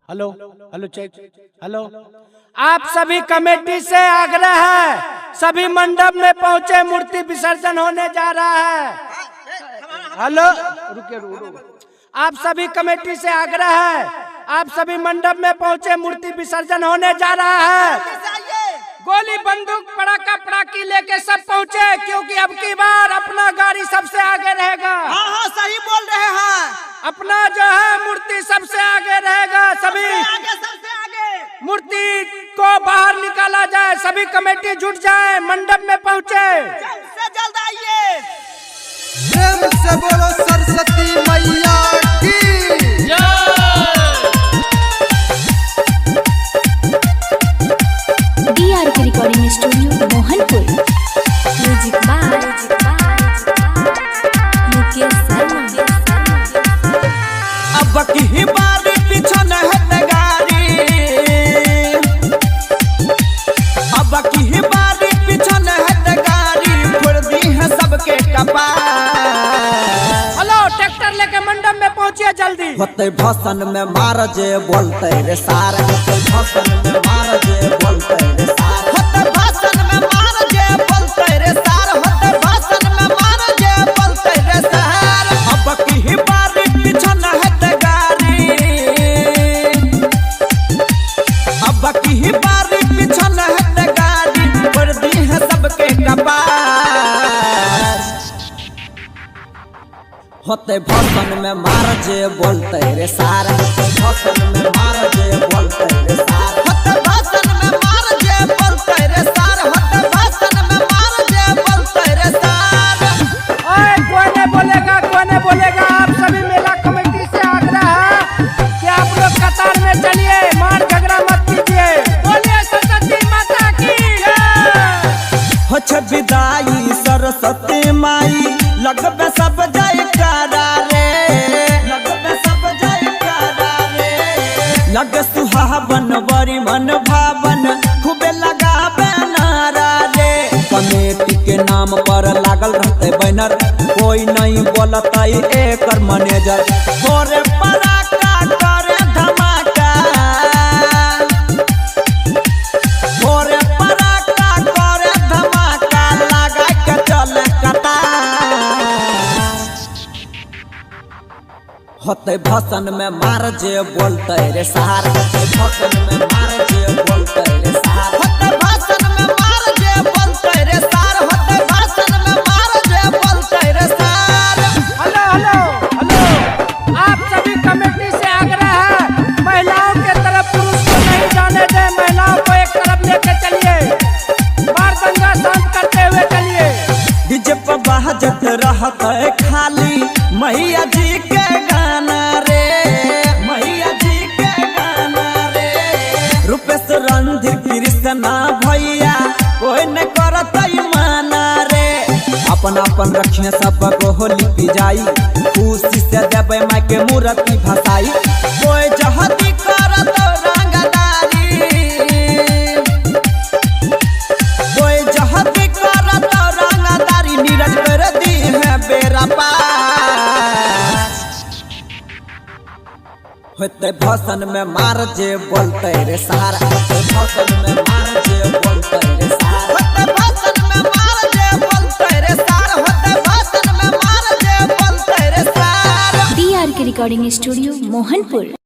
Hello hello check hello. आप सभी committee से आग्रह है, सभी मंडप में पहुंचे, मूर्ति विसर्जन होने जा रहा है। हेलो रुके। आप सभी कमेटी से आग्रह है, आप सभी मंडप में पहुंचे, मूर्ति विसर्जन होने जा रहा है। गोली बंदूक पटाखा पटाखी लेके सब पहुंचे, क्योंकि अब की बार अपना गाड़ी सबसे आगे रहेगा। हाँ सही बोल रहे हैं। अपना जो है मूर्ति सबसे आगे रहेगा। सभी सबसे आगे मूर्ति को बाहर निकाला जाए, सभी कमेटी जुट जाए, मंडप में पहुंचे। जल्द से जल्द आइए। प्रेम से बोलो सरस्वती मैया की DRK recording studio Mohanpur. Music by Mukesh Sharma. अब की बारी पीछे न हट गाड़ी, अब की बारी पीछे न हट गाड़ी, फोड़ दी है सबके कपार। हेलो ट्रैक्टर लेके मंडप में पहुंचिए जल्दी। होते भाषण में मार जे बोलते रे सार, होते भाषण में मार जे बोलते रे सार, होते भाषण में मार जे बोलते रे सार, होते भाषण में मार जे बोलते रे सार। अब की बारी पीछे न हट गाड़ी, अब की बारी पीछे न हट गाड़ी, पर दी है सबके कपार। होते भाषण में मार जे बोलते रे सार, होते भाषण में मार जे बोलते रे सार, होते भाषण में मार जे बोलते रे सार, होते भाषण में मार जे बोलते रे सार। ओए कोई नहीं बोलेगा, कोई नहीं बोलेगा। आप सभी मेला कमेटी से आग्रह है कि आप लोग कतार में चलिए, मार झगड़ा मत कीजिए। बोलिए सरस्वती माता की जय। हो छ विदाई सरस्वती माई, लगबे सब जयकारा रे, लगबे सब जयकारा रे। लग सुहावन बड़ी मन भावन, खूबे लगाबे नारा रे। कमेटी के नाम पर लागल रहते बैनर, कोई नहीं बोलता एकर मैनेजर। थोड़े पराका करे धमाका, थोड़े पराका करे धमाका, लगा के चले कतार। होते भाषण में मार जे बोलते रे सार, होते भाषण में मार जे बोलते रे सार, होते भाषण में मार जे बोलते रे सार, होते भाषण में मार जे बोलते रे सार। Hello hello hello. आप सभी कमेटी से आग्रह है, महिलाओं के तरफ पुरुष को नहीं जाने दें, महिलाओं को एक तरफ लेके चलिए, बार दंगा शांत करते हुए चलिए। डीजे पर बाजत रहत है खाली मैया जी के गाना रे, मैया जी के गाना रे। रूपेश रणधीर कृष्णा भैया कोई न करत माना रे। अपन अपन रखिए सब को लिपि जाई, खुशी से देवे माई के मूर्ति भसाई। कोई जहती करत रंगदारी, कोई जहती करत रंगदारी, नीरज कर दी है बेरा पार। होते भाषण में मार जे बोलते रे सार, होते भाषण में मार जे बोलते रे सार, होते भाषण में मार जे बोलते रे सार, होते भाषण में मार जे बोलते रे सार। DRK recording studio Mohanpur.